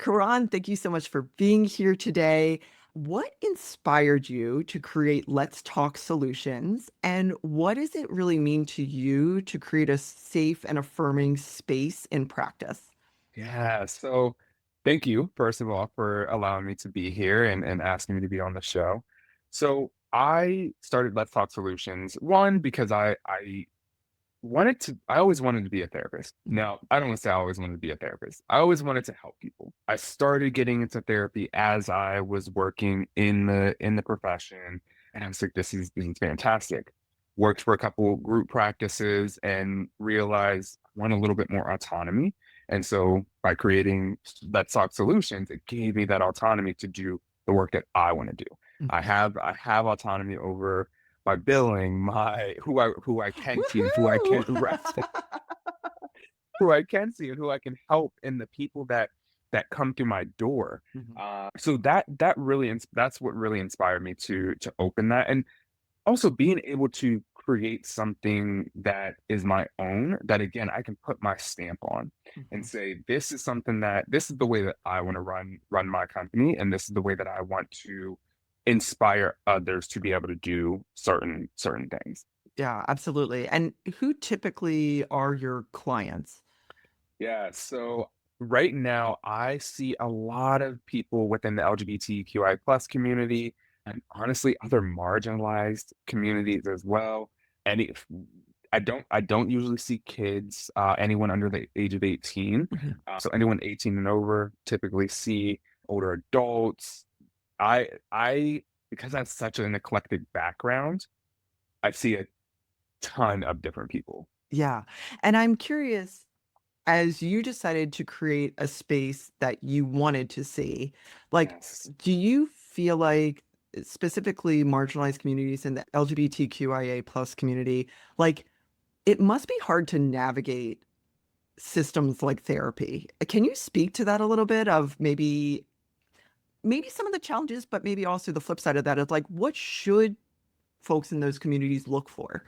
KaRon, thank you so much for being here today. What inspired you to create Let's Talk Solutions? And what does it really mean to you to create a safe and affirming space in practice? Yeah, so thank you, first of all, for allowing me to be here and asking me to be on the show. So I started Let's Talk Solutions, one, because I always wanted to be a therapist. Mhm. Now, I don't want to say I always wanted to be a therapist. I always wanted to help people. I started getting into therapy as I was working in the profession, and I was like, this is fantastic. Worked for a couple group practices and realized I want a little bit more autonomy. And so by creating Let's Talk Solutions, it gave me that autonomy to do the work that I want to do. Mhm. I have autonomy over my billing, my who I can see and who I Woohoo! can rest, who I can see and who I can help, and the people that come through my door. Mhm. So that's what really inspired me to open that, and also being able to create something that is my own, that again I can put my stamp on and Mhm. say this is the way that I want to run my company, and this is the way that I want to inspire others to be able to do certain things. Yeah, absolutely. And who typically are your clients? Yeah, so right now I see a lot of people within the LGBTQI plus community and honestly other marginalized communities as well. And if I don't usually see kids, anyone under the age of 18. Mhm. So anyone 18 and over typically see older adults. I because I have such an eclectic background, I see a ton of different people. Yeah. And I'm curious, as you decided to create a space that you wanted to see, like, Yes. do you feel like specifically marginalized communities in the LGBTQIA plus community, like it must be hard to navigate systems like therapy. Can you speak to that a little bit of maybe some of the challenges, but maybe also the flip side of that is like what should folks in those communities look for?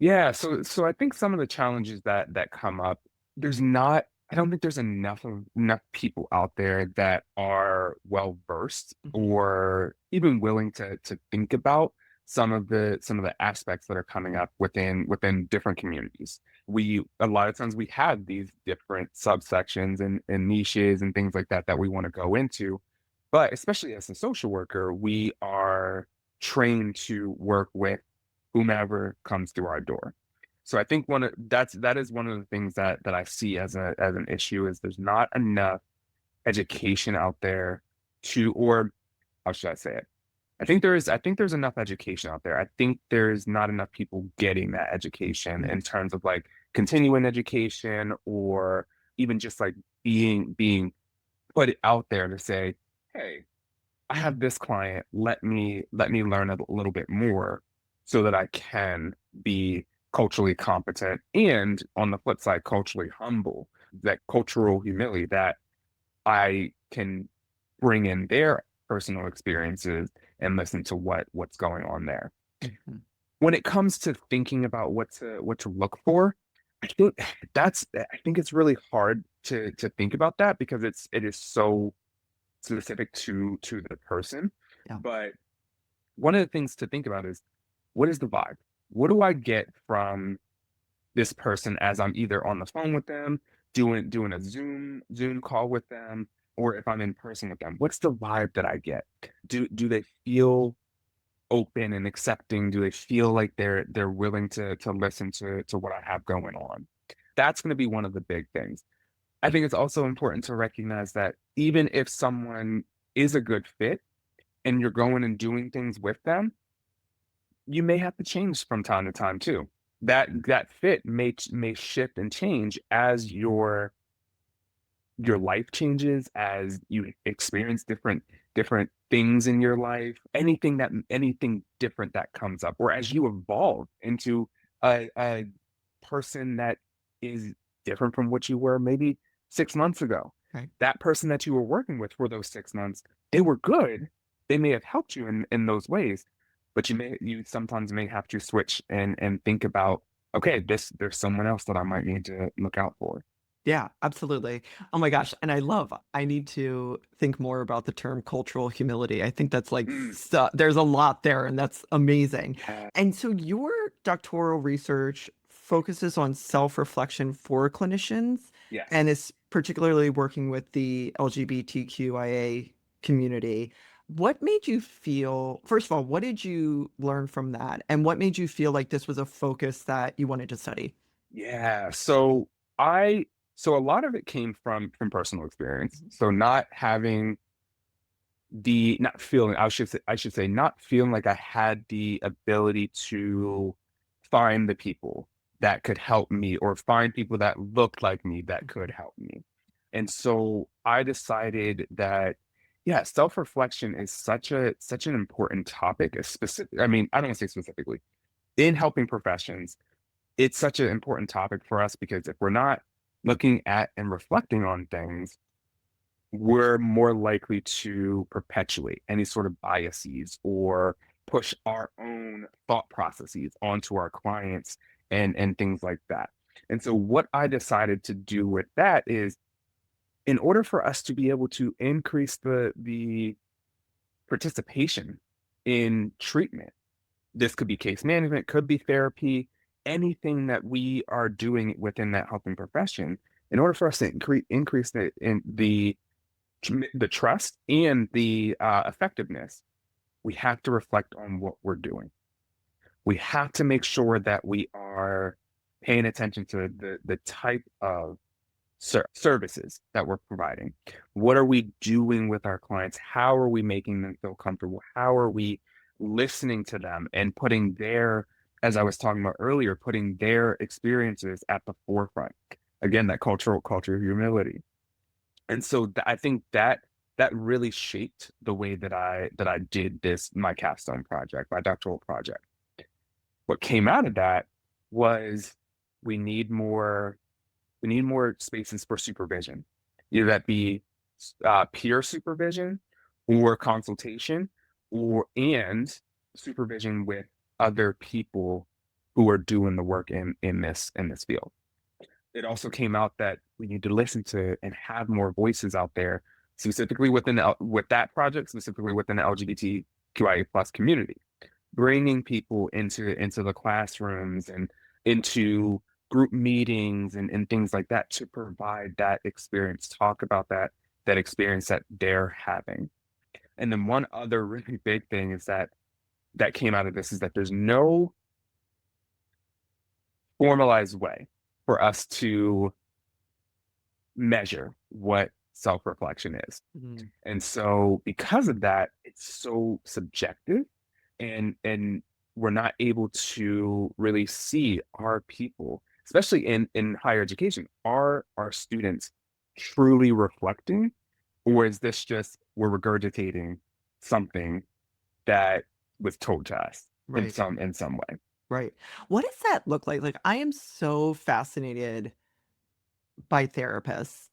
Yeah, so I think some of the challenges that come up, there's not I don't think there's enough people out there that are well versed Mhm. or even willing to think about some of the aspects that are coming up within different communities. We a lot of times we have these different subsections and niches and things like that that we want to go into, but especially as a social worker, we are trained to work with whomever comes through our door. So I think that is one of the things that I see as an issue is there's not enough education out there to or how should I say it? I think there's enough education out there. I think there's not enough people getting that education Mhm. in terms of like continuing education or even just like being put out there to say, hey, I have this client. Let me learn a little bit more so that I can be culturally competent and on the flip side, culturally humble, that cultural humility that I can bring in their personal experiences and listen to what's going on there. Mhm. When it comes to thinking about what to look for, I think I think it's really hard to think about that because it is so specific to the person. Yeah. But one of the things to think about is what is the vibe? What do I get from this person as I'm either on the phone with them, doing a Zoom call with them, or if I'm in person with them? What's the vibe that I get? Do they feel open and accepting? Do they feel like they're willing to listen to what I have going on? That's going to be one of the big things. I think it's also important to recognize that even if someone is a good fit and you're going and doing things with them, you may have to change from time to time too. That fit may shift and change as your life changes, as you experience different things in your life, anything different that comes up, or as you evolve into a person that is different from what you were maybe 6 months ago. Right. That person that you were working with for those 6 months, they were good. They may have helped you in those ways, but you sometimes may have to switch and think about, okay, this there's someone else that I might need to look out for. Yeah, absolutely. Oh my gosh, and I need to think more about the term cultural humility. I think that's like Mm, there's a lot there and that's amazing. yeah, And so your doctoral research focuses on self-reflection for clinicians and yes. is particularly working with the LGBTQIA community. What made you feel, first of all, what did you learn from that? And what made you feel like this was a focus that you wanted to study? Yeah. So a lot of it came from personal experience. So not having the not feeling I should say not feeling like I had the ability to find the people that could help me or find people that looked like me that could help me. And so I decided that yeah, self-reflection is such an important topic, a specific I mean, I don't want to say specifically in helping professions, it's such an important topic for us because if we're not looking at and reflecting on things, we're more likely to perpetuate any sort of biases or push our own thought processes onto our clients and things like that. And so what I decided to do with that is in order for us to be able to increase the participation in treatment, this could be case management, could be therapy, anything that we are doing within that helping profession. In order for us to increase the trust and the effectiveness, we have to reflect on what we're doing. We have to make sure that we are paying attention to the type of services that we're providing. What are we doing with our clients? How are we making them feel comfortable? How are we listening to them and putting their, as I was talking about earlier, putting their experiences at the forefront? Again, that culture of humility. And so I think that that really shaped the way that I did this my capstone project, my doctoral project. What came out of that was we need more we need more spaces for supervision, either that be peer supervision or consultation, or and supervision with other people who are doing the work in this field. It also came out that we need to listen to and have more voices out there, specifically with that project, specifically within the LGBTQIA plus community, bringing people into the classrooms and into group meetings and things like that to provide that experience, talk about that experience that they're having. And then one other really big thing is that came out of this is that there's no formalized way for us to measure what self-reflection is. Mhm. And so because of that, it's so subjective and we're not able to really see our people, especially in higher education, are our students truly reflecting, or is this just we're regurgitating something that was told to us Right. in some way? Right. What does that look like? Like, I am so fascinated by therapists,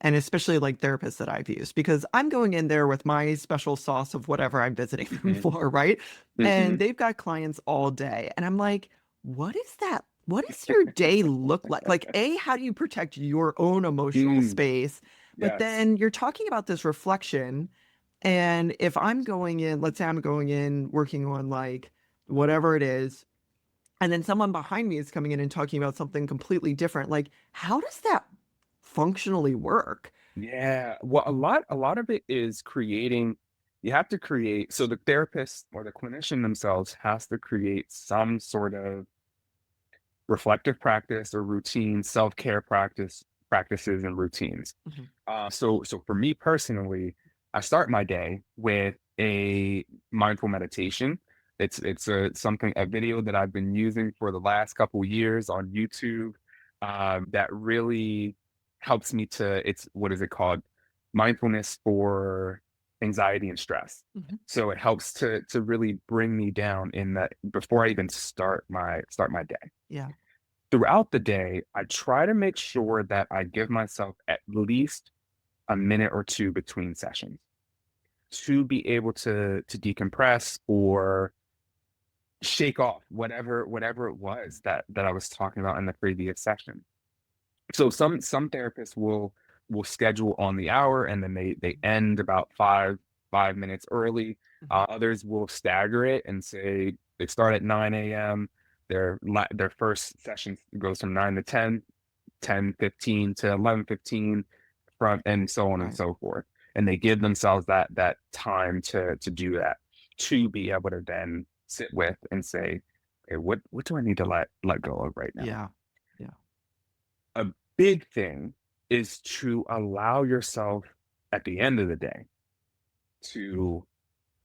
and especially like therapists that I've used, because I'm going in there with my special sauce of whatever I'm visiting them Hmm. for, right? And Hmm. they've got clients all day. And I'm like, what is that? What does your day look like? Like, A, how do you protect your own emotional Mm, space? But yes. then you're talking about this reflection. And if I'm going in, let's say I'm going in working on like whatever it is, and then someone behind me is coming in and talking about something completely different. Like, how does that functionally work? Yeah. Well, a lot of it is creating you have to create so the therapist or the clinician themselves has to create some sort of reflective practice or routine, self-care practices and routines. Mhm. So for me personally, I start my day with a mindful meditation. It's a video that I've been using for the last couple years on YouTube that really helps me to it's what is it called? Mindfulness for anxiety and stress. Mhm. So it helps to really bring me down in that before I even start my day. Yeah. Throughout the day, I try to make sure that I give myself at least a minute or two between sessions to be able to decompress or shake off whatever it was that I was talking about in the previous session. So some therapists will schedule on the hour, and then they end about 5 minutes early. Mhm. Others will stagger it and say they start at 9 a.m. Their first session goes from 9 to 10, 10:15 to 11:15, from and so on and Right. so forth. And they give themselves that time to do that, to be able to then sit with and say, "Hey, what do I need to let go of right now?" Yeah. Yeah. A big thing is to allow yourself at the end of the day to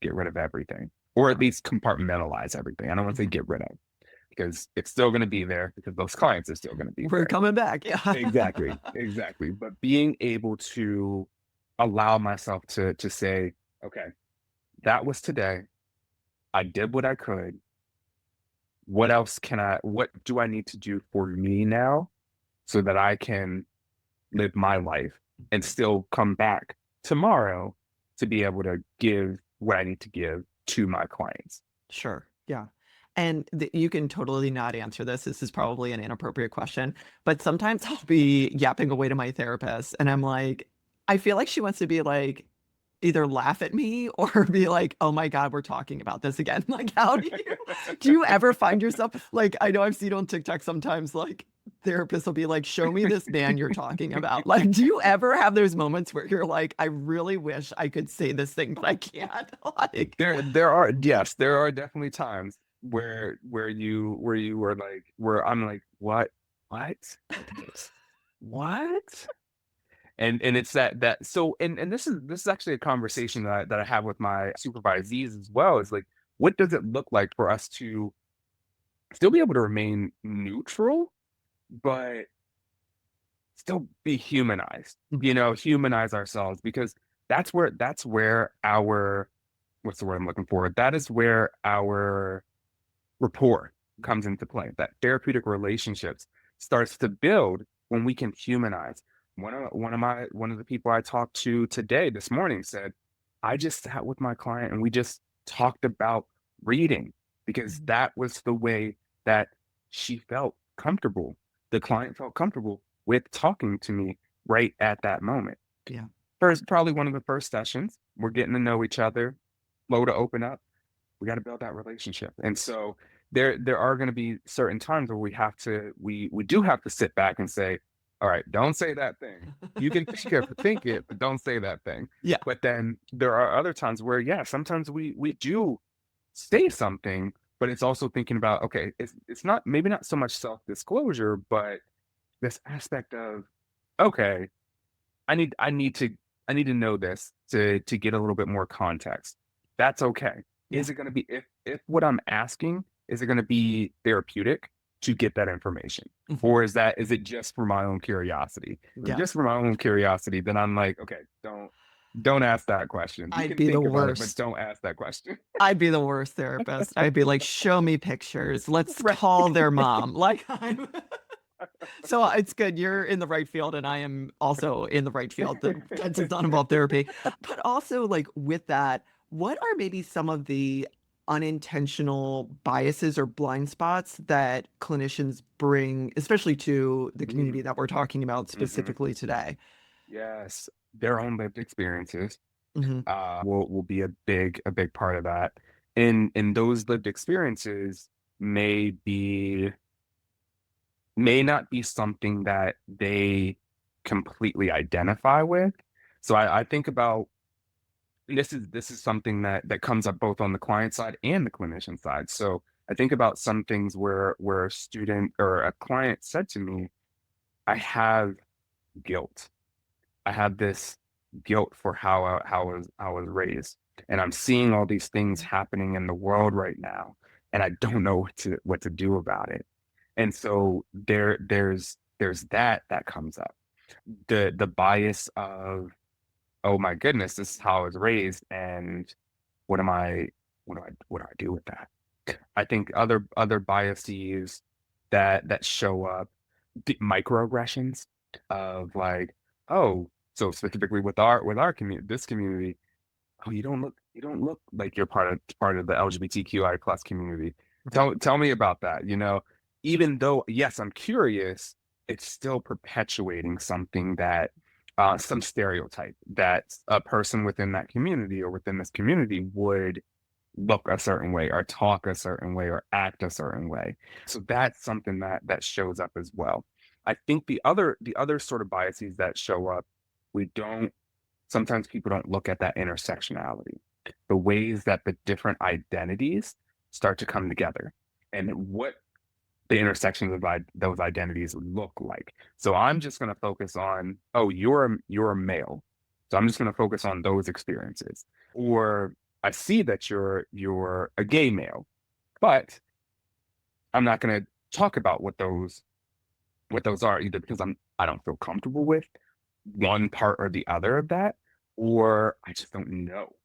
get rid of everything, or at Right. least compartmentalize everything. I don't want to say Mhm. get rid of, because it's still going to be there, because those clients are still going to be We're there. coming back. Yeah. Exactly, exactly. But being able to allow myself to say, okay, that was today. I did what I could. What do I need to do for me now, so that I can live my life and still come back tomorrow to be able to give what I need to give to my clients. Sure. Yeah. And you can totally not answer this. This is probably an inappropriate question, but sometimes I'll be yapping away to my therapist and I'm like, I feel like she wants to be like, either laugh at me or be like, oh my God, we're talking about this again. Like, how do you ever find yourself like, I know I've seen on TikTok sometimes like therapists will be like, show me this man you're talking about. Like, do you ever have those moments where you're like, I really wish I could say this thing, but I can't? Like, There are definitely times where you were like, where I'm like, what what and it's that so and this is actually a conversation that I have with my supervisees as well. Is like, what does it look like for us to still be able to remain neutral, but still be humanized, humanize ourselves, because that's where our, what's the word I'm looking for? That is where our rapport comes into play. That therapeutic relationships starts to build when we can humanize. One of the people I talked to today, this morning, said, I just sat with my client and we just talked about reading, because Mhm. that was the way that she felt comfortable. The client felt comfortable with talking to me right at that moment. Yeah. First, probably one of the first sessions, we're getting to know each other, slow to open up. We got to build that relationship. And so there are going to be certain times where we do have to sit back and say, all right, don't say that thing. You can think it, but don't say that thing. Yeah. But then there are other times where, yeah, sometimes we do say something, but it's also thinking about, okay, it's not, maybe not so much self-disclosure, but this aspect of, okay, I need to I need to know this to get a little bit more context. That's okay. Yeah. Is it gonna be, if what I'm asking, is it gonna be therapeutic to get that information? Mhm. Or is it just for my own curiosity? If it's Yeah. just for my own curiosity, then I'm like, okay, don't ask that question. You I'd can be the think about it, but worst. don't ask that question. I'd be the worst therapist. I'd be like, show me pictures. Let's Right. call their mom. Like I'm so it's good. You're in the right field, and I am also in the right field. That does not involve therapy. But also, like with that, what are maybe some of the unintentional biases or blind spots that clinicians bring, especially to the community Mm, that we're talking about mhm. specifically today? Yes, their own lived experiences Hmm. will be a big part of that. And those lived experiences may not be something that they completely identify with. So I think about, and this is something that comes up both on the client side and the clinician side. So I think about some things where a student or a client said to me, I have guilt. I have this guilt for how I was raised, and I'm seeing all these things happening in the world right now, and I don't know what to do about it. And so there's that comes up. The bias of, oh my goodness, this is how I was raised, and what am I what do I do with that? I think other biases that show up, the microaggressions of like, oh, so specifically with our community, this community, oh, you don't look like you're part of the LGBTQI plus community. Right. Tell me about that. Even though, yes, I'm curious, it's still perpetuating something that some stereotype that a person within that community or within this community would look a certain way or talk a certain way or act a certain way. So that's something that shows up as well. I think the other sort of biases that show up, we don't sometimes people don't look at that intersectionality, the ways that the different identities start to come together and what the intersections of those identities look like. So I'm just going to focus on, oh, you're a male. So I'm just going to focus on those experiences. Or I see that you're a gay male, but I'm not going to talk about what those are either because I don't feel comfortable with one part or the other of that, or I just don't know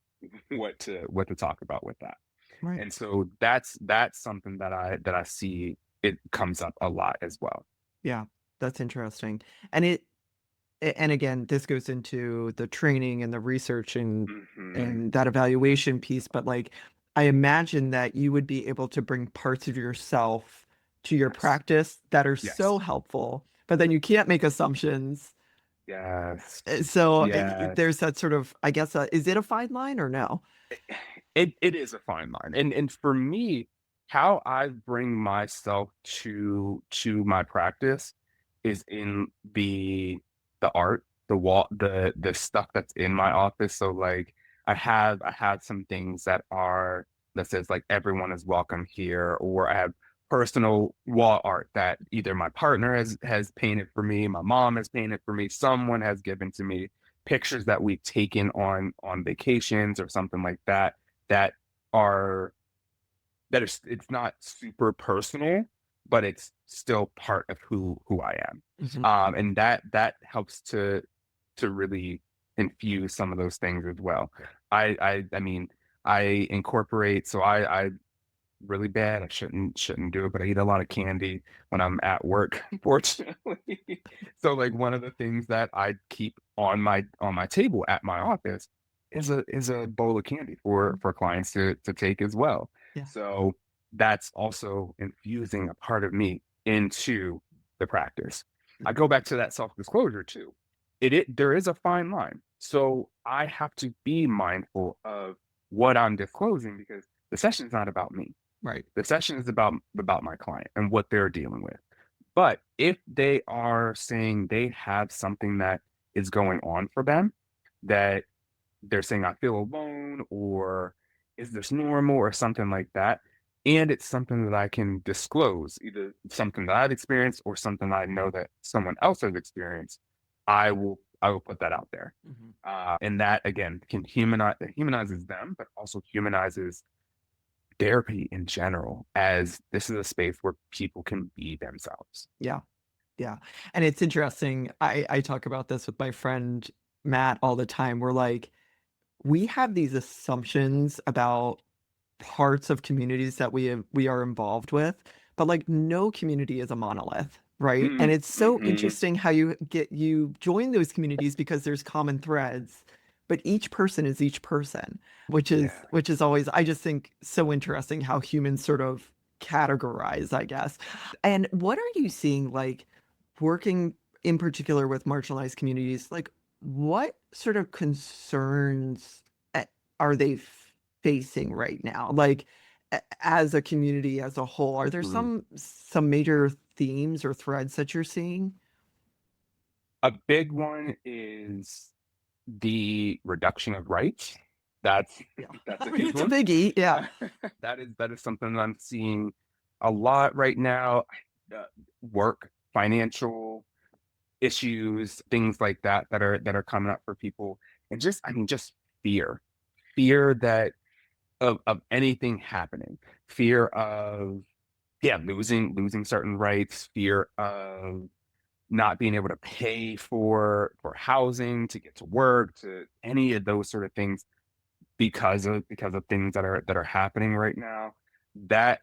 what to talk about with that. Right. And so that's something that I see it comes up a lot as well. Yeah, that's interesting. And and again, this goes into the training and the research Hmm. and that evaluation piece, but like I imagine that you would be able to bring parts of yourself to your Yes. practice that are so Yes. helpful, but then you can't make assumptions. Yes. So Yes. there's that sort of, I guess, is it a fine line or no? It is a fine line. And for me, how I bring myself to my practice is in the art, the stuff that's in my office. So like I have some things that says like everyone is welcome here, or I have personal wall art that either my partner has painted for me, my mom has painted for me, someone has given to me, pictures that we've taken on vacations or something like that are that is it's not super personal, but it's still part of who I am. Mhm. And that helps to really infuse some of those things as well. I mean, I incorporate, so I really bad. I shouldn't do it, but I eat a lot of candy when I'm at work, unfortunately. So like one of the things that I keep on my table at my office is a bowl of candy for clients to take as well. Yeah. So that's also infusing a part of me into the practice. I go back to that self-disclosure too. There is a fine line. So I have to be mindful of what I'm disclosing because the session is not about me. Right. The session is about my client and what they're dealing with. But if they are saying they have something that is going on for them, that they're saying I feel alone or is this normal or something like that, and it's something that I can disclose, either something that I've experienced or something I know that someone else has experienced, I will put that out there. Mhm. And that again can humanizes them, but also humanizes therapy in general, as this is a space where people can be themselves. Yeah. Yeah. And it's interesting. I talk about this with my friend Matt all the time. We're like, we have these assumptions about parts of communities that we are involved with, but like no community is a monolith, right? And it's so Mm-hmm. interesting how you join those communities because there's common threads, but each person is each person, Yeah. which is always I just think so interesting how humans sort of categorize, I guess. And what are you seeing like working in particular with marginalized communities? Like what sort of concerns are they facing right now? Like as a community as a whole, are there Mhm. some major themes or threads that you're seeing? A big one is the reduction of rights. That's Yeah. that's I a mean, huge it's a one. biggie. Yeah. That is something that I'm seeing a lot right now. Uh, Work, financial issues, things like that are coming up for people, and just I mean just fear that of anything happening, fear of yeah losing certain rights, fear of not being able to pay for housing, to get to work, to any of those sort of things because of things that are happening right now. That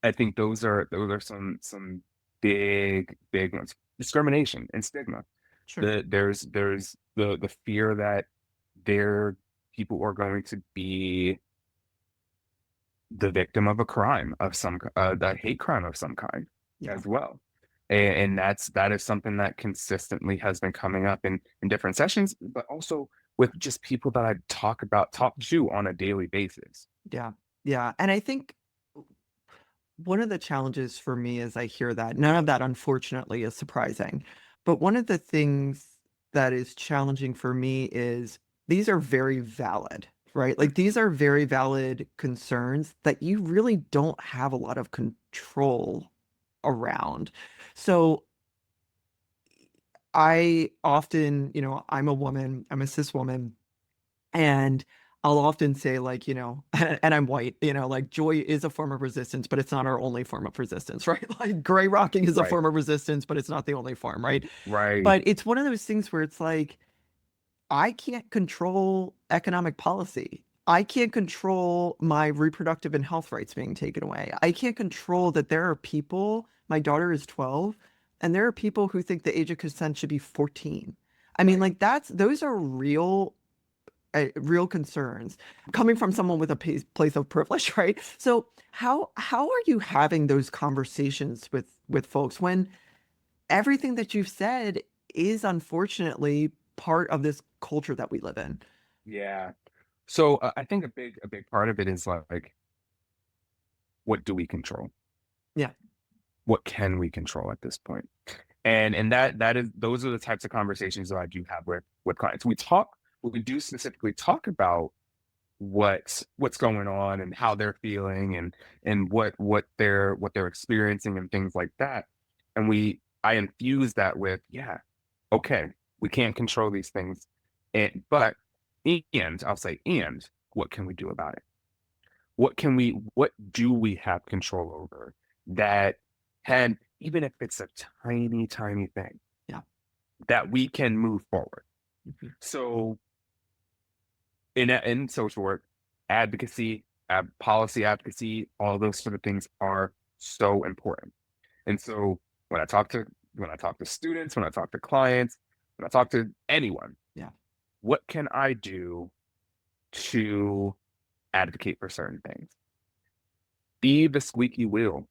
I think those are some big ones. Discrimination and stigma. Sure. There's the fear that there people are going to be the victim of a crime of the hate crime of some kind Yeah. as well. And that is something that consistently has been coming up in different sessions, but also with just people that I talk to on a daily basis. Yeah. Yeah. And I think one of the challenges for me as I hear that, none of that unfortunately is surprising. But one of the things that is challenging for me is these are very valid, right? Like these are very valid concerns that you really don't have a lot of control around. So I often, I'm a woman, I'm a cis woman. And I'll often say, like, and I'm white, like joy is a form of resistance, but it's not our only form of resistance, right? Like gray rocking is a Right. form of resistance, but it's not the only form, right? Right. But it's one of those things where it's like, I can't control economic policy. I can't control my reproductive and health rights being taken away. I can't control that there are people, my daughter is 12, and there are people who think the age of consent should be 14. I mean, Right. like those are real concerns coming from someone with a place of privilege, right? So how are you having those conversations with folks when everything that you've said is unfortunately part of this culture that we live in? Yeah. So I think a big part of it is like, what do we control? Yeah. What can we control at this point? And that is those are the types of conversations that I do have with clients. We do specifically talk about what's going on and how they're feeling and what they're experiencing and things like that. And I infuse that with, yeah, okay, we can't control these things. But and I'll say, and what can we do about it? What do we have control over that can, even if it's a tiny, tiny thing, Yeah. that we can move forward. Mhm. So in social work, advocacy, policy advocacy, all those sort of things are so important. And so when I talk to students, when I talk to clients, when I talk to anyone, Yeah. what can I do to advocate for certain things? Be the squeaky wheel.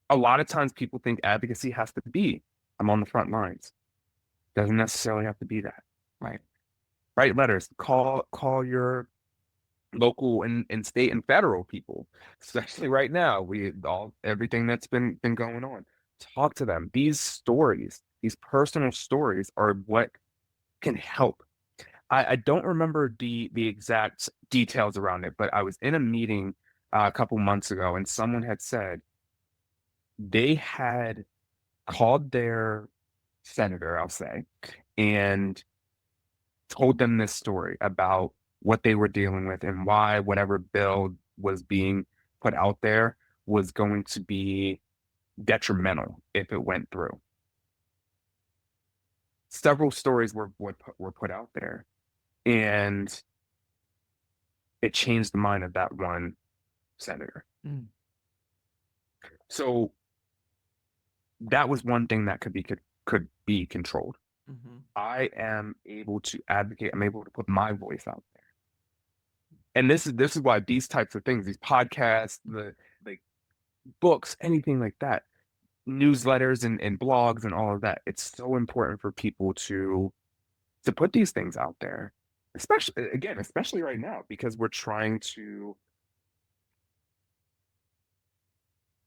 A lot of times people think advocacy has to be, I'm on the front lines. Doesn't necessarily have to be that. Right. Write letters, call your local and state and federal people, especially right now. Everything that's been going on. Talk to them. These stories, these personal stories are what can help. I don't remember the exact details around it, but I was in a meeting a couple months ago and someone had said they had called their senator, I'll say, and told them this story about what they were dealing with and why whatever bill was being put out there was going to be detrimental if it went through. Several stories were put out there, and it changed the mind of that one senator. Mm. So that was one thing that could be controlled. Mhm. I am able to advocate. I'm able to put my voice out there, and this is why these types of things, these podcasts, the like books, anything like that, newsletters and blogs and all of that. It's so important for people to put these things out there, especially right now, because we're trying to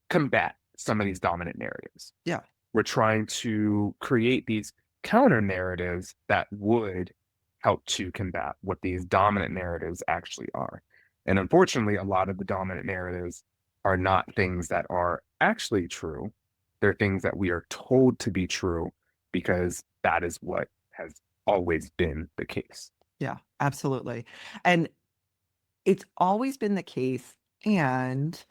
combat some of these dominant narratives. Yeah. We're trying to create these counter narratives that would help to combat what these dominant narratives actually are. And unfortunately, a lot of the dominant narratives are not things that are actually true. They're things that we are told to be true because that is what has always been the case. Yeah, absolutely. And it's always been the case. And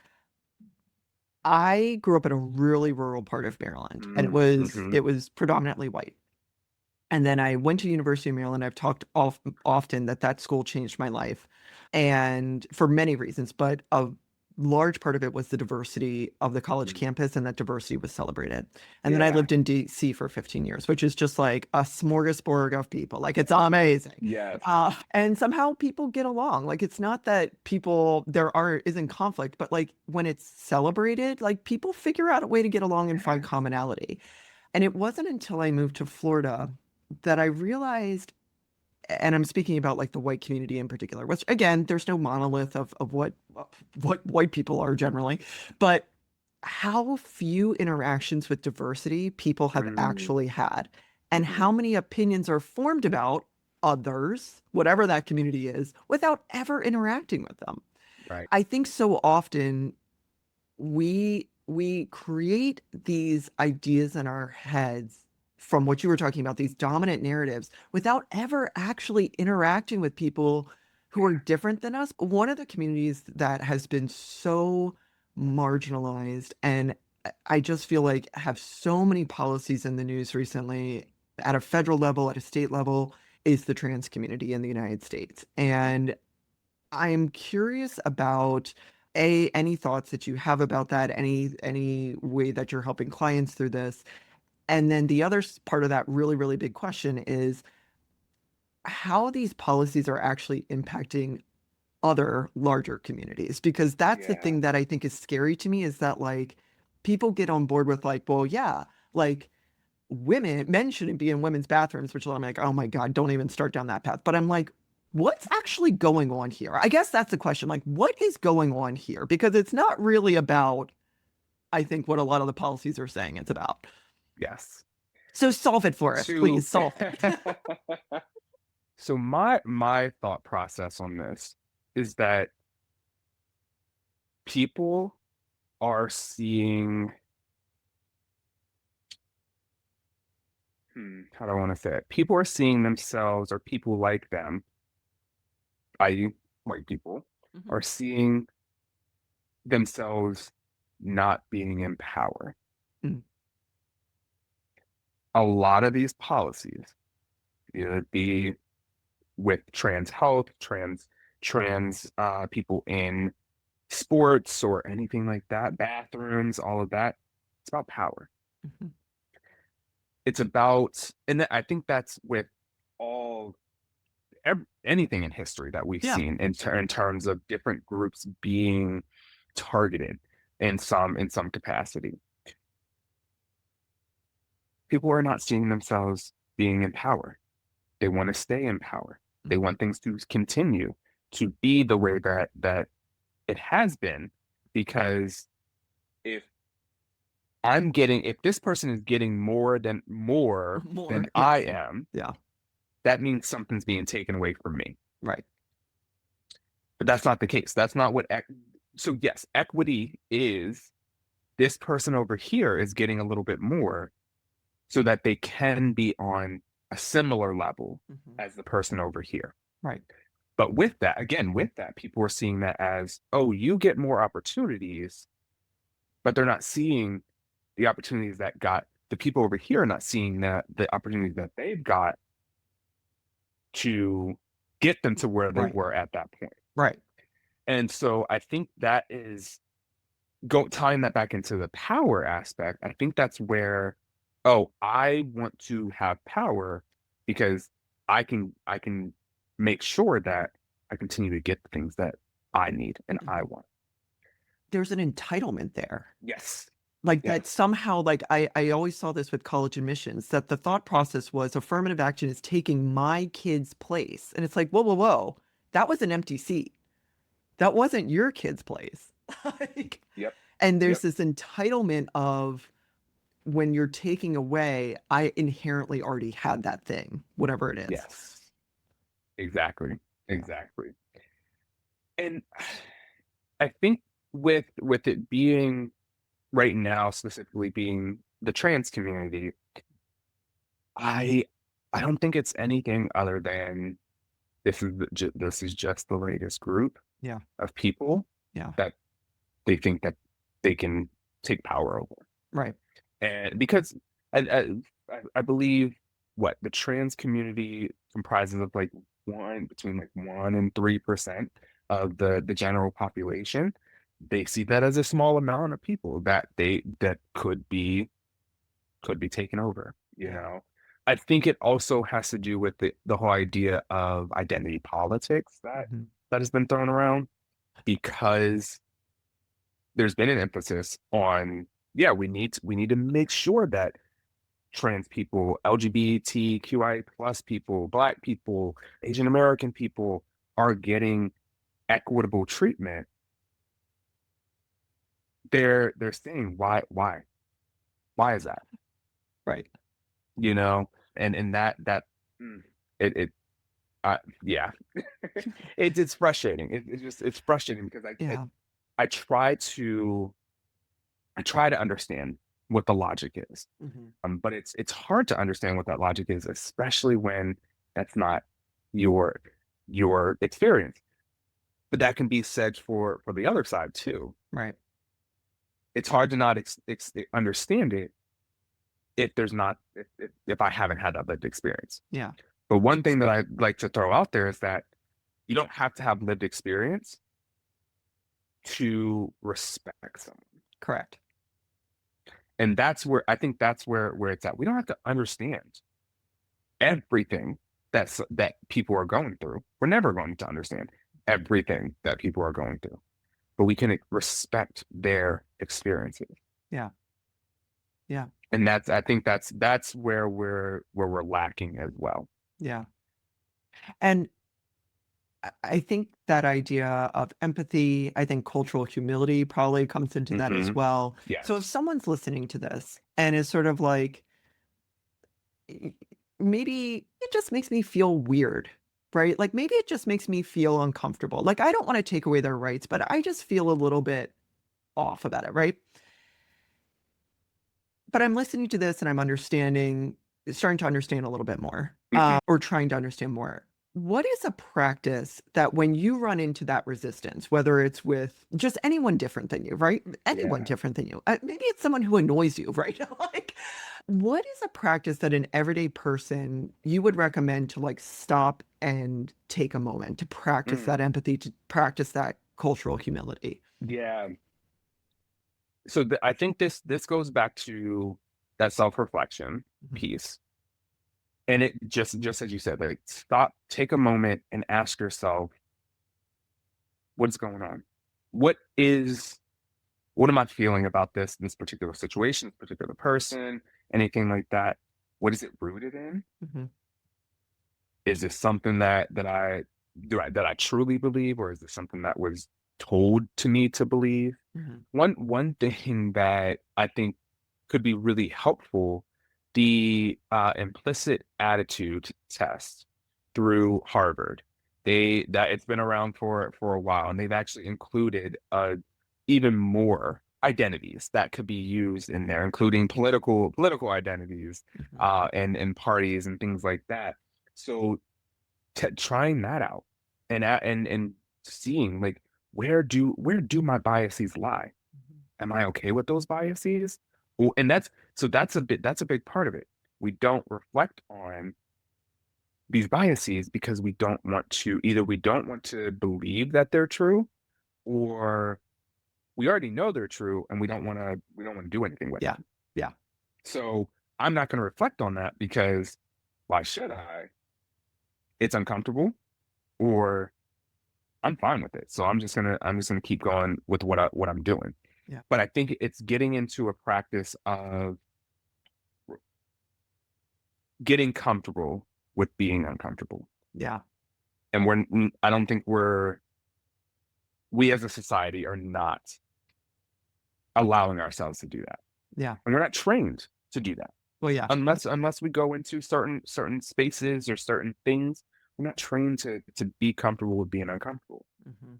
I grew up in a really rural part of Maryland, and it was Mm-hmm. it was predominantly white. And then I went to University of Maryland. I've talked often that school changed my life, and for many reasons, but large part of it was the diversity of the college Mm. campus, and that diversity was celebrated. And then I Yeah. lived in DC for 15 years, which is just like a smorgasbord of people. Like it's amazing. Yes. And somehow people get along. Like it's not that people isn't conflict, but like when it's celebrated, like people figure out a way to get along and find Yes. commonality. And it wasn't until I moved to Florida that I realized, and I'm speaking about like the white community in particular, which again, there's no monolith of what white people are generally, but how few interactions with diversity people have Mm. actually had, and Mhm. how many opinions are formed about others, whatever that community is, without ever interacting with them. Right. I think so often we create these ideas in our heads from what you were talking about, these dominant narratives, without ever actually interacting with people who are different than us. One of the communities that has been so marginalized, and I just feel like have so many policies in the news recently at a federal level, at a state level, is the trans community in the United States. And I'm curious about any thoughts that you have about that, any way that you're helping clients through this. And then the other part of that really, really big question is how these policies are actually impacting other larger communities. Because that's the Yeah. thing that I think is scary to me, is that like people get on board with like, well, yeah, like men shouldn't be in women's bathrooms, which I'm like, oh my God, don't even start down that path. But I'm like, what's actually going on here? I guess that's the question. Like, what is going on here? Because it's not really about, I think, what a lot of the policies are saying it's about. Yes. So solve it for us, To please. Solve it. so my thought process on this is that people are seeing how do I want to say it? People are seeing themselves or people like them, i.e., white people, Mhm. are seeing themselves not being in power. Mm, A lot of these policies, either it be with trans health, trans people in sports or anything like that, bathrooms, all of that, it's about power. mhm. It's about, and I think that's with all anything in history that we've Yeah. seen in terms of different groups being targeted in some capacity. People are not seeing themselves being in power. They want to stay in power. They Mhm. want things to continue to be the way that it has been, because if if this person is getting more than More. Yeah. I am, Yeah. that means something's being taken away from me. Right. But that's not the case. That's not what so yes, equity is this person over here is getting a little bit more so that they can be on a similar level Mhm. as the person over here. Right. But with that, again, with that, people are seeing that as, oh, you get more opportunities, but they're not seeing the opportunities that got the people over here are not seeing that the opportunities that they've got to get them to where they Right. were at that point. Right. And so I think that is go tying that back into the power aspect. I think that's where, oh, I want to have power because I can make sure that I continue to get the things that I need and I Mhm. want. There's an entitlement there. Yes. Like that Yes. somehow, like I always saw this with college admissions, that the thought process was affirmative action is taking my kid's place. And it's like, whoa, whoa, whoa. That was an empty seat. That wasn't your kid's place. Like, Yep. and there's Yep. this entitlement of when you're taking away, I inherently already had that thing, whatever it is. Yes. Exactly. Yeah. Exactly. And I think with it being right now, specifically being the trans community, I I don't think it's anything other than this is just the latest group Yeah. of people Yeah. that they think that they can take power over. Right. And because I believe what the trans community comprises of like between like 1% and 3% of the general population, they see that as a small amount of people that could be taken over, you Yeah. know. I think it also has to do with the whole idea of identity politics Mhm. that has been thrown around, because there's been an emphasis on, yeah, we need to make sure that trans people, LGBTQIA plus people, Black people, Asian American people are getting equitable treatment. They're saying, why is that? Right. You know, and that mm, it yeah, it's frustrating. It's just it's frustrating because Yeah. I try to understand what the logic is. Mhm. But it's hard to understand what that logic is, especially when that's not your experience. But that can be said for the other side too. Right. It's hard to not understand it if there's not if I haven't had that lived experience. Yeah. But one thing that I like to throw out there is that you don't have to have lived experience to respect someone. Correct. And that's where I think that's where it's at. We don't have to understand everything that people are going through. We're never going to understand everything that people are going through, but we can respect their experiences. Yeah. Yeah. And I think that's where we're lacking as well. Yeah. And I think that idea of empathy, I think cultural humility probably comes into that as Hmm. well. So if Yes. someone's listening to this and is sort of like, maybe it just makes me feel weird, right? Like maybe it just makes me feel uncomfortable. Like I don't want to take away their rights, but I just feel a little bit off about it, right? But I'm listening to this and I'm starting to understand a little bit more, Hmm. or trying to understand more. What is a practice that when you run into that resistance, whether it's with just anyone different than you, right? Anyone Yeah. different than you, maybe it's someone who annoys you, right? Like, what is a practice that an everyday person you would recommend to like stop and take a moment to practice that Mm. empathy, to practice that cultural humility? Yeah. So I think this goes back to that self-reflection Mhm. piece. And it just as you said, like stop, take a moment and ask yourself, what's going on? What is what am I feeling about this particular situation, this particular person, anything like that? What is it rooted in? Mhm. Is this something that I truly believe, or is this something that was told to me to believe? Mhm. One thing that I think could be really helpful, the implicit attitude test through Harvard. That it's been around for a while, and they've actually included even more identities that could be used in there, including political identities, Mhm. and parties and things like that. So trying that out and seeing like where do my biases lie? Mhm. Am I okay with those biases? And that's a big part of it. We don't reflect on these biases because we don't want to believe that they're true, or we already know they're true and we don't want to do anything with Yeah. them. Yeah. So I'm not going to reflect on that because why should I? It's uncomfortable, or I'm fine with it. So I'm just gonna keep going with what I'm doing. Yeah. But I think it's getting into a practice of getting comfortable with being uncomfortable. Yeah. And I don't think we as a society are not allowing ourselves to do that. Yeah. And we're not trained to do that. Well, yeah. Unless we go into certain spaces or certain things, we're not trained to be comfortable with being uncomfortable. Mhm.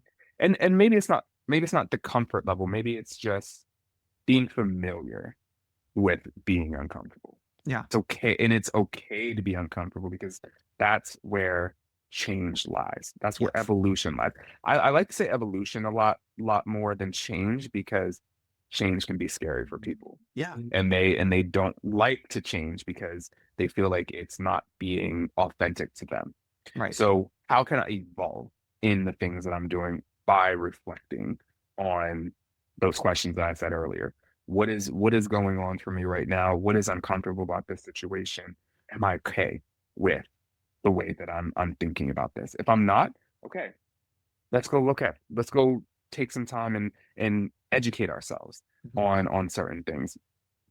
And maybe it's not the comfort level. Maybe it's just being familiar with being uncomfortable. Yeah. It's okay. And it's okay to be uncomfortable because that's where change lies. That's where Yes. evolution lies. I like to say evolution lot more than change because change can be scary for people. Yeah. And they don't like to change because they feel like it's not being authentic to them. Right. So how can I evolve in the things that I'm doing by reflecting on those questions that I said earlier. What is going on for me right now? What is uncomfortable about this situation? Am I okay with the way that I'm thinking about this? If I'm not, okay, let's go take some time and educate ourselves Mhm. on certain things.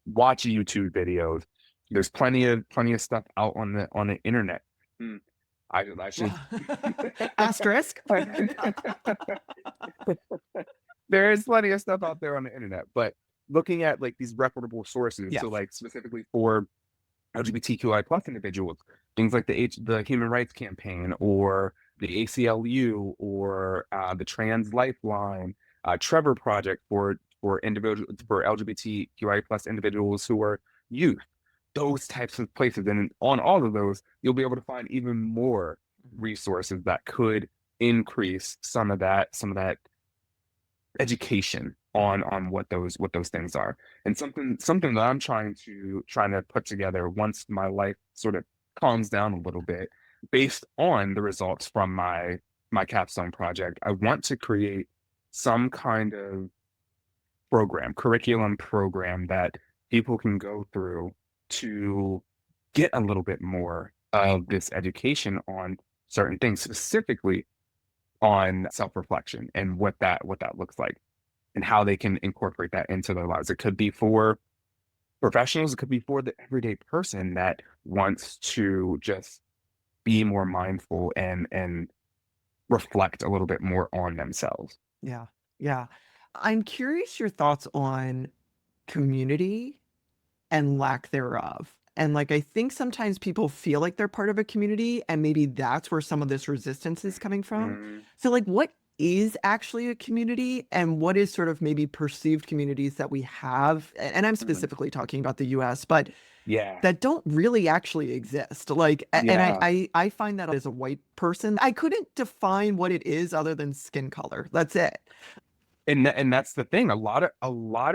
Watch YouTube videos. There's plenty of stuff out on the internet. Hmm. I should Asterisk. there is plenty of stuff out there on the internet, but looking at like these reputable sources, so Yes. like specifically for LGBTQI plus individuals, things like the Human Rights Campaign or the ACLU or the Trans Lifeline, Trevor Project for LGBTQI plus individuals who are youth, those types of places, and on all of those, you'll be able to find even more Mhm. resources that could increase some of that education Mhm. on what those things are, and something that I'm trying to put together once my life sort of calms down a little bit based on the results from my capstone project. I want to create some kind of curriculum program that people can go through to get a little bit more of this education on certain things, specifically on self-reflection and what that looks like and how they can incorporate that into their lives. It could be for professionals, it could be for the everyday person that wants to just be more mindful and reflect a little bit more on themselves. Yeah. Yeah. I'm curious your thoughts on community and lack thereof. And like, I think sometimes people feel like they're part of a community, and maybe that's where some of this resistance is coming from. Mm, So, like, what is actually a community, and what is sort of maybe perceived communities that we have? And I'm mm. specifically talking about the US, but Yeah, that don't really actually exist. Like, and yeah. I find that as a white person, I couldn't define what it is other than skin color. That's it. And that's the thing. A lot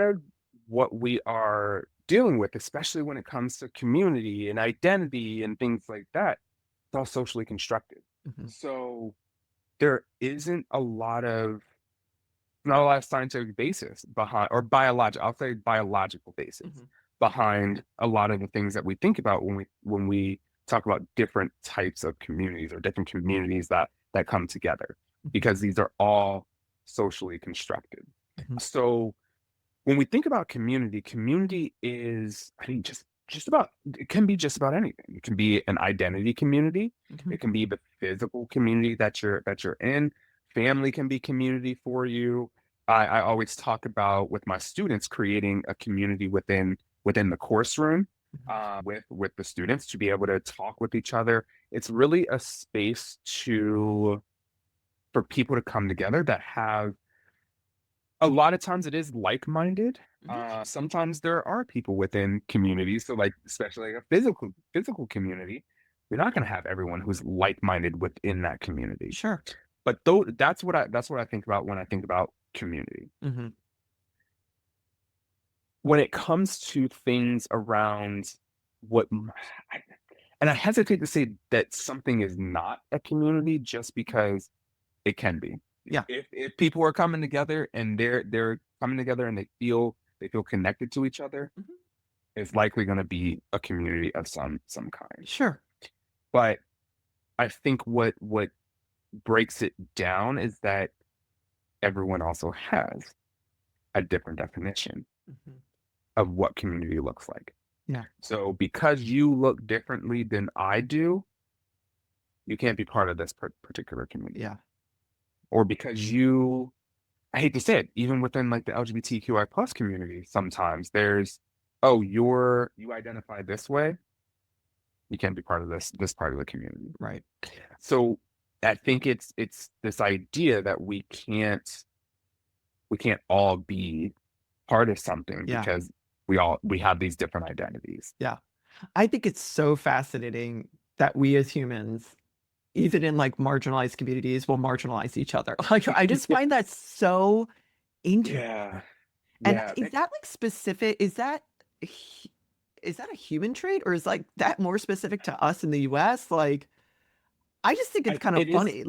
of what we are dealing with, especially when it comes to community and identity and things like that, it's all socially constructed. Mhm. So there isn't a lot of not a lot of scientific basis behind or biological, I'll say biological basis Mhm. behind a lot of the things that we think about when we talk about different types of communities or different communities that come together, Mhm. because these are all socially constructed. Mhm. So when we think about community, community is, I think, just about, it can be just about anything. It can be an identity community. Mhm. It can be the physical community that you're in. Family can be community for you. I always talk about with my students creating a community within the course room, Mhm. with the students to be able to talk with each other. It's really a space to for people to come together that have a lot of times it is like-minded. Mhm. Sometimes there are people within communities, so like especially like a physical community, you're not going to have everyone who's like-minded within that community. Sure. But though that's what I think about when I think about community. Mhm. When it comes to things around what I, and I hesitate to say that something is not a community just because it can be. Yeah. If people are coming together and they're coming together and they feel connected to each other, Mhm. it's likely going to be a community of some kind. Sure. But I think what breaks it down is that everyone also has a different definition Mhm. of what community looks like. Yeah. So because you look differently than I do, you can't be part of this particular community. Yeah. Or because you I hate to say it, even within like the LGBTQI plus community, sometimes there's, oh, you identify this way, you can't be part of this part of the community. Right. So I think it's this idea that we can't all be part of something Yeah. because we have these different identities. Yeah. I think it's so fascinating that we as humans, even in like marginalized communities, will marginalize each other. Like, I just find that so interesting. Yeah. And Yeah. is that like specific? Is that a human trait, or is like that more specific to us in the US? Like, I just think it's kind of It is. funny.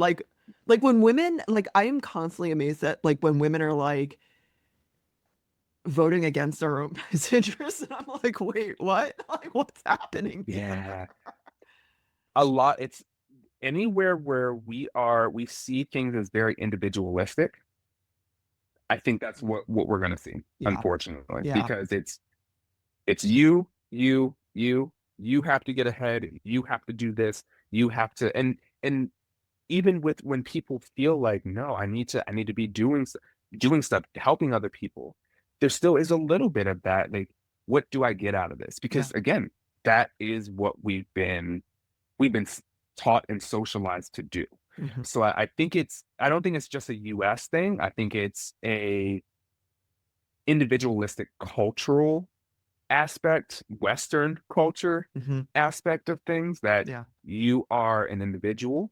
Like when women, like I am constantly amazed that like when women are like voting against our own best interests, and I'm like, wait, what? Like what's happening here? Yeah. A lot. It's anywhere where we see things as very individualistic. I think that's what we're gonna see, Yeah, unfortunately, yeah, because it's you have to get ahead, you have to do this, you have to, and even with when people feel like, no, I need to be doing stuff, helping other people, there still is a little bit of that, like, what do I get out of this? yeah. Because again, that is what we've been taught and socialized to do. Hmm. So I don't think it's just a US thing. I think it's a individualistic cultural aspect, Western culture Hmm. aspect of things, that Yeah. you are an individual,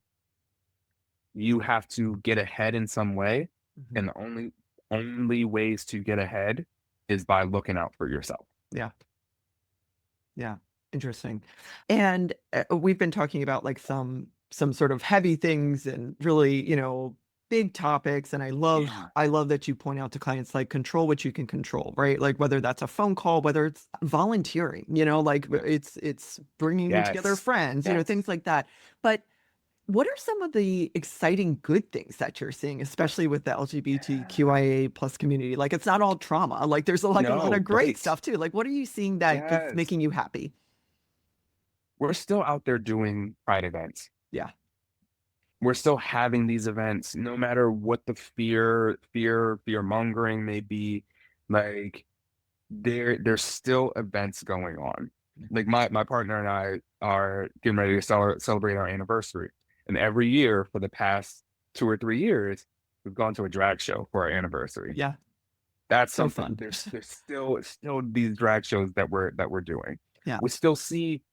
you have to get ahead in some way, Hmm. and the only ways to get ahead is by looking out for yourself. Yeah. Yeah, interesting. And we've been talking about like some sort of heavy things and really, big topics. And Yeah. I love that you point out to clients like control what you can control, right? Like whether that's a phone call, whether it's volunteering, like it's bringing together Yes. friends, Yes. things like that. But what are some of the exciting good things that you're seeing, especially with the Yeah. LGBTQIA plus community? Like it's not all trauma. Like there's like a lot No, of great right. stuff too. Like what are you seeing that's Yes. making you happy? We're still out there doing pride events. Yeah. We're still having these events, no matter what the fear mongering may be. Like, there's still events going on. Like my partner and I are getting ready to celebrate our anniversary, and every year for the past 2 or 3 years, we've gone to a drag show for our anniversary. Yeah. That's So something. fun. There's still these drag shows that we're doing. Yeah. We still see,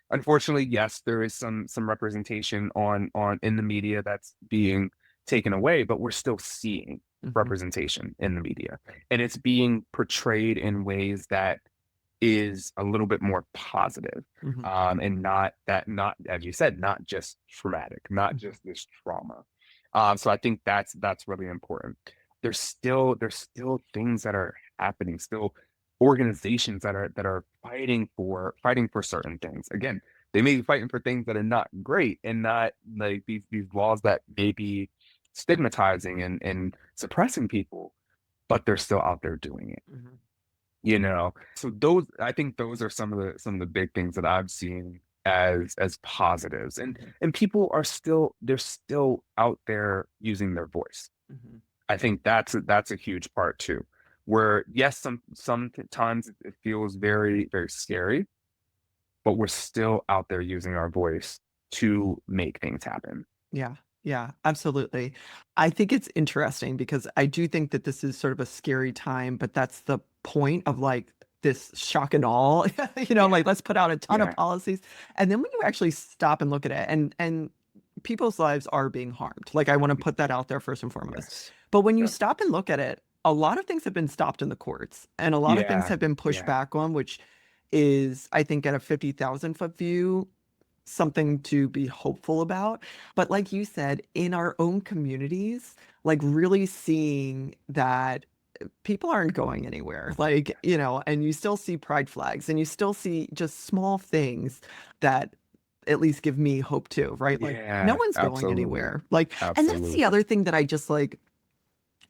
unfortunately, yes, there is some representation on in the media that's being taken away, but we're still seeing Hmm. representation in the media, and it's being portrayed in ways that is a little bit more positive, Hmm. and not, as you said, not just traumatic, not Hmm. just this trauma. So I think that's really important. There's still things that are happening, still organizations that are fighting for certain things. Again, they may be fighting for things that are not great, and not like these laws that may be stigmatizing and suppressing people, but they're still out there doing it. Hmm. So those, I think those are some of the big things that I've seen as positives, and Hmm. and people they're still out there using their voice. Hmm. I think that's a huge part too, where yes, sometimes it feels very, very scary, but we're still out there using our voice to make things happen. Yeah. Yeah, absolutely. I think it's interesting because I do think that this is sort of a scary time, but that's the point of like this shock and awe, Yeah, like let's put out a ton of yeah, policies. And then when you actually stop and look at it and people's lives are being harmed. Like I want to put that out there first and foremost. yes, But when you yep, stop and look at it, a lot of things have been stopped in the courts and a lot of things yeah, have been pushed yeah, back on, which is, I think, at a 50,000 foot view, something to be hopeful about. But like you said, in our own communities, like really seeing that people aren't going anywhere. Like, and you still see pride flags and you still see just small things that at least give me hope too, right? Like no yeah, one's going absolutely, anywhere. Like, and that's the absolutely. other thing that I just like,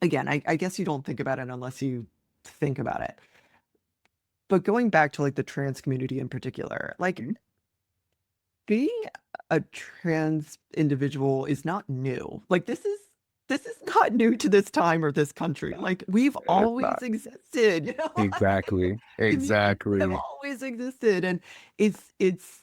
again, I guess you don't think about it unless you think about it. But going back to like the trans community in particular, like Mhm. being a trans individual is not new. Like this is not new to this time or this country. No, Like we've it's always not. existed, like Exactly. communities have Exactly. always existed. And it's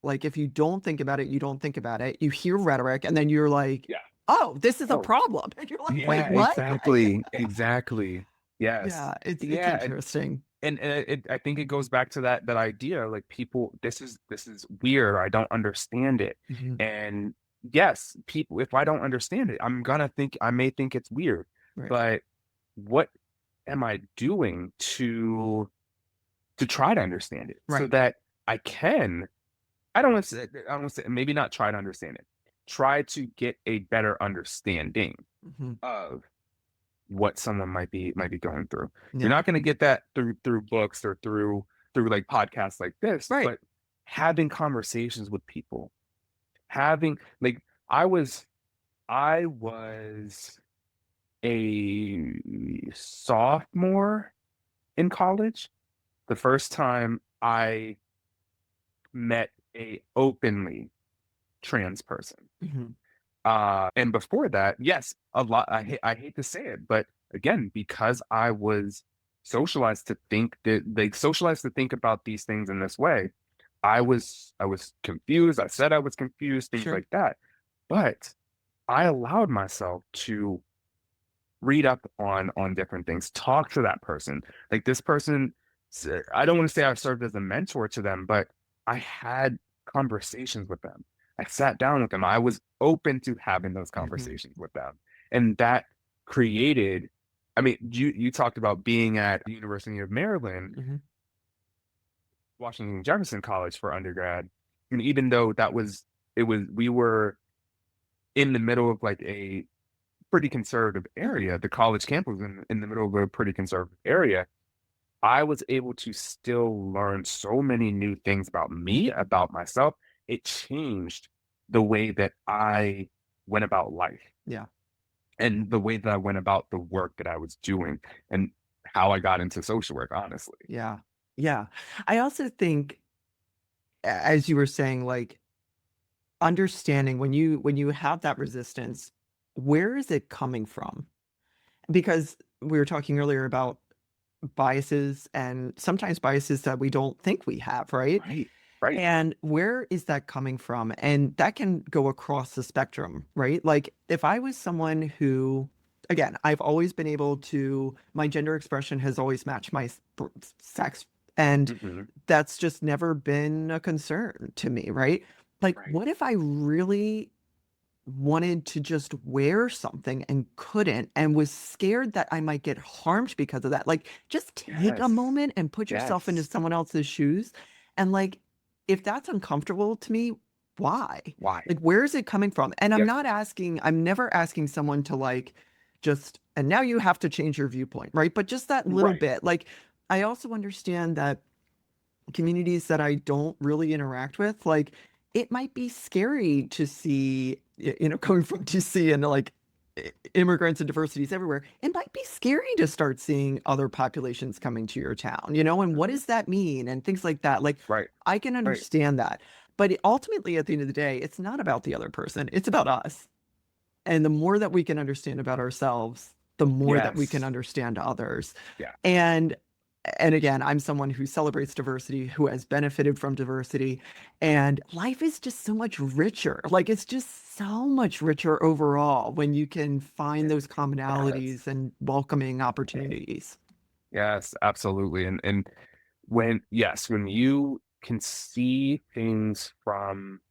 like if you don't think about it, you don't think about it. You hear rhetoric and then you're like, Yeah. oh, this is a Oh, problem. And you're like, wait, yeah, what? Like, exactly. Exactly. Yes. yeah, it's Yeah, interesting. I think it goes back to that idea, like, people, this is weird, I don't understand it. Mhm. And yes, people, if I don't understand it, I may think it's weird, Right. but what am I doing to try to understand it so Right. that I can, I don't want to say, maybe not try to understand it, try to get a better understanding Mhm. of what someone might be going through. You're Yeah. not going to get that through books or through like podcasts like this, Right. but having conversations with people, having like I was I was a sophomore in college the first time I met a openly trans person. Mhm. And before that, yes, a lot. I hate to say it, but again, because I was socialized to think about these things in this way, I was confused. I said I was confused, things Sure. like that. But I allowed myself to read up on different things, talk to that person. Like this person, I don't want to say I served as a mentor to them, but I had conversations with them. I sat down with them. I was open to having those Mhm. conversations with them. And that created, I mean, you talked about being at the University of Maryland, Mhm. Washington Jefferson College for undergrad. And even though we were in the middle of like a pretty conservative Yeah. area. The college campus was in the middle of a pretty conservative area. I was able to still learn so many new things about me, about myself. It changed the way that I went about life Yeah. and the way that I went about the work that I was doing and how I got into social work, honestly. Yeah. Yeah. I also think, as you were saying, like, understanding when you have that resistance, where is it coming from? Because we were talking earlier about biases and sometimes biases that we don't think we have, right? Right. Right. And where is that coming from? And that can go across the spectrum, right? Like if I was someone who, again, I've always been able to, my gender expression has always matched my sex. And Hmm. that's just never been a concern to me, right? Like, Right. what if I really wanted to just wear something and couldn't and was scared that I might get harmed because of that? Like, just take a Yes. moment and put yourself into Yes. someone else's shoes. And like, if that's uncomfortable to me, why? Why? Like, where is it coming from? And Yep. I'm never asking someone to like just, and now you have to change your viewpoint, right? But just that little Right. bit. Like, I also understand that communities that I don't really interact with, like it might be scary to see, coming from DC and like immigrants and diversities everywhere, it might be scary to start seeing other populations coming to your town, and what Mhm. does that mean and things like that. Like Right. I can Right. understand that. But ultimately, at the end of the day, it's not about the other person, it's about us. And the more that we can understand about ourselves, the more that we can Yes. understand others. Yeah. And and again, I'm someone who celebrates diversity, who has benefited from diversity, and life is just so much richer. Like it's just so much richer overall when you can find those Yes. commonalities and welcoming opportunities. Yes, absolutely. And when you can see things from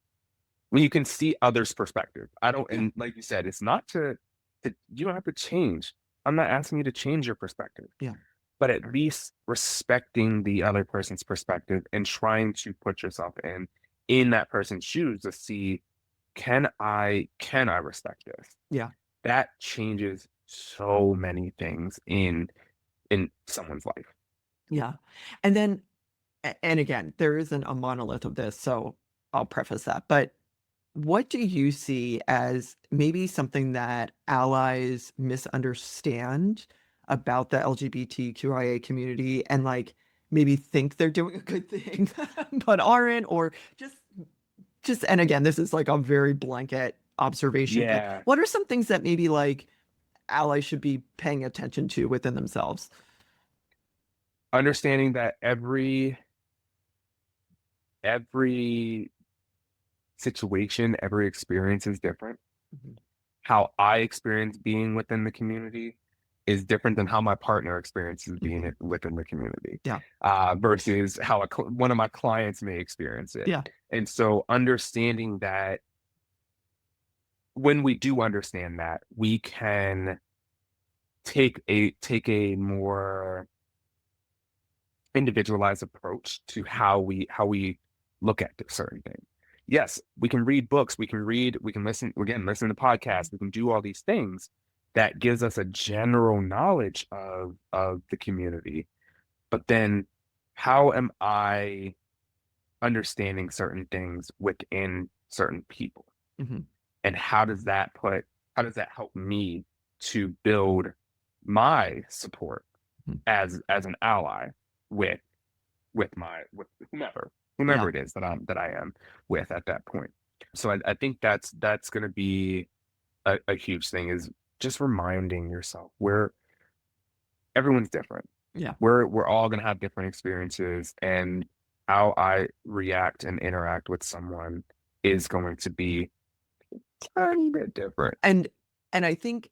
when you can see others' perspective. I don't Yeah, and like you said, it's not to you don't have to change. I'm not asking you to change your perspective, yeah, but at least respecting the other person's perspective and trying to put yourself in that person's shoes to see can I respect this? yeah, That changes so many things in someone's life. yeah. And then, and again, there isn't a monolith of this, so I'll preface that. But what do you see as maybe something that allies misunderstand about the LGBTQIA community and like maybe think they're doing a good thing but aren't, or just and again, this is like a very blanket observation, but Yeah. what are some things that maybe like allies should be paying attention to within themselves? Understanding that every situation, every experience is different. Mhm. How I experience being within the community is different than how my partner experiences being Mhm. within the community, Yeah. versus how one of my clients may experience it. Yeah. And so understanding that when we do understand that, we can take a more individualized approach to how we look at certain things. Yes, we can read books, we can listen to podcasts, we can do all these things that gives us a general knowledge of the community. But then how am I understanding certain things within certain people? Mhm. And how does that help me to build my support Mhm. as an ally with with Yeah. whomever it is that I am with at that point. So I think that's going to be a huge thing, is just reminding yourself where everyone's different. Yeah. We're all going to have different experiences, and how I react and interact with someone is going to be a tiny bit different. And I think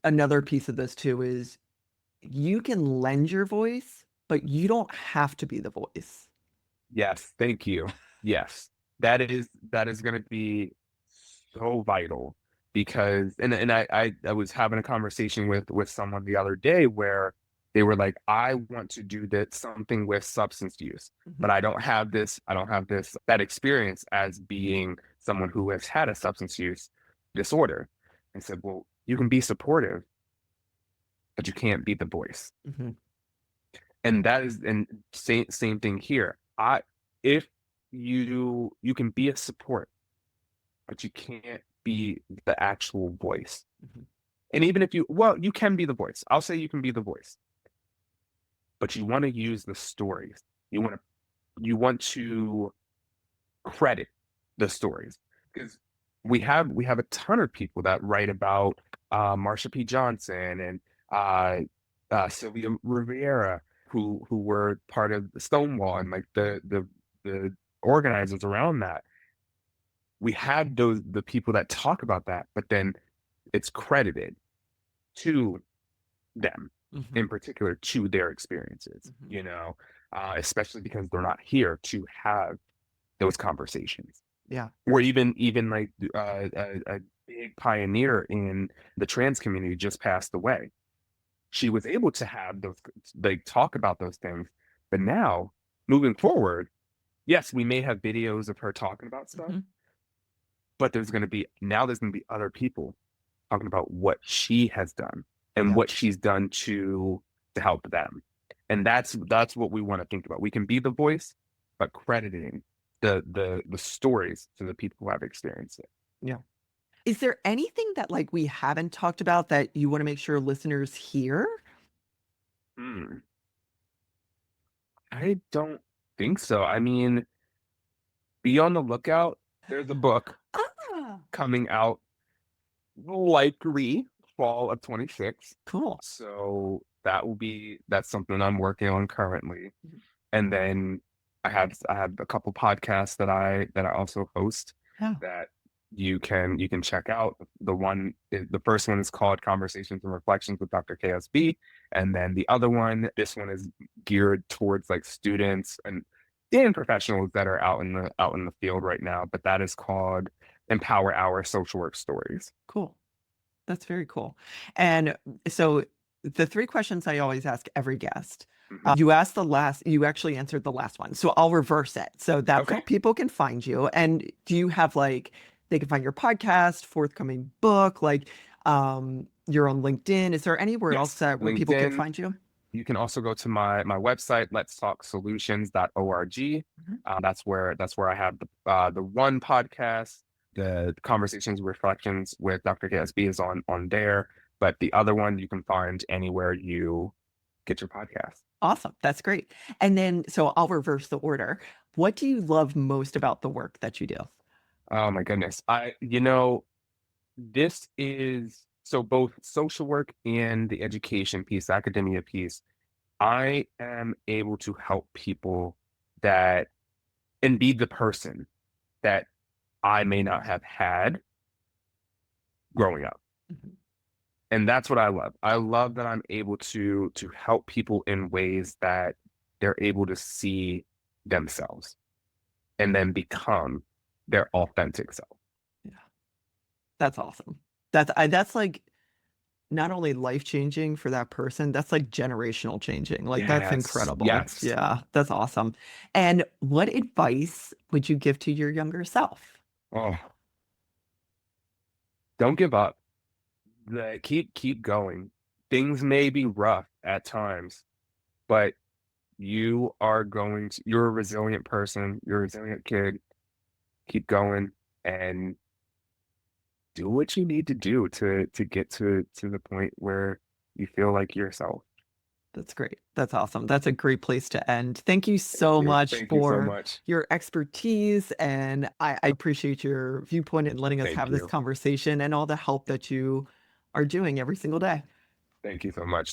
another piece of this too is you can lend your voice, but you don't have to be the voice. Yes, thank you. Yes. That is going to be so vital, because and I was having a conversation with someone the other day where they were like, I want to do that something with substance use, but Mhm. I don't have this that experience as being someone who has had a substance use disorder. I said, well, you can be supportive, but you can't be the voice. Mhm. And that is, and same thing here. If you can be a support, but you can't be the actual voice. Mhm. And even if you, well, you can be the voice. I'll say you can be the voice, but you want to use the stories. You want to credit the stories, because we have a ton of people that write about Marsha P. Johnson and uh, Sylvia Rivera, who were part of the Stonewall and like the organizers around that. We have the people that talk about that, but then it's credited to them, Mhm. in particular, to their experiences, Mhm. you know, especially because they're not here to have those conversations. Yeah. Or even like a big pioneer in the trans community just passed away. She was able to have those, like, talk about those things, but now moving forward, yes, we may have videos of her talking about stuff, Mhm. but there's going to be other people talking about what she has done and Yeah. what she's done to help them. And that's what we want to think about. We can be the voice, but crediting the stories to the people who have experienced it. Yeah. Is there anything that like we haven't talked about that you want to make sure listeners hear? Hmm. I don't think so. I mean, be on the lookout. There's a book Ah, coming out, likely fall of 26. cool. So that's something I'm working on currently. And then I have a couple podcasts that I also host Yeah. that you can check out. The first one is called Conversations and Reflections with Dr. KSB, and then the other one, this one is geared towards like students and professionals that are out in the field right now. But that is called Empower Our Social Work Stories. Cool. That's very cool. And so the three questions I always ask every guest, Mhm. you actually answered the last one. So I'll reverse it. So that's how Okay. people can find you. And do you have like, they can find your podcast, forthcoming book, like you're on LinkedIn. Is there anywhere else Yes. that where people can LinkedIn. find you? You can also go to my website, letstalksolutions.org. Mhm. That's where I have the one podcast, the Conversations Reflections with Dr. KSB is on there. But the other one you can find anywhere you get your podcast. Awesome. That's great. And then, so I'll reverse the order. What do you love most about the work that you do? Oh my goodness. You know, this is so both social work and the education piece, academia piece. I am able to help people that and be the person that I may not have had growing up. Mhm. And that's what I love. I love that I'm able to help people in ways that they're able to see themselves and then become their authentic self. Yeah, that's awesome. That's like not only life changing for that person, that's like generational changing. Like that's Yes, incredible. yes. Yeah, that's awesome. And what advice would you give to your younger self? Oh, don't give up. Keep going. Things may be rough at times, but you're a resilient person, you're a resilient kid. Keep going and do what you need to do to get to the point where you feel like yourself. That's great. That's awesome. That's a great place to end. Thank you Thank so you. much Thank you so for much. your expertise. And I appreciate your viewpoint and letting us Thank have this you. conversation and all the help that you are doing every single day. Thank you so much.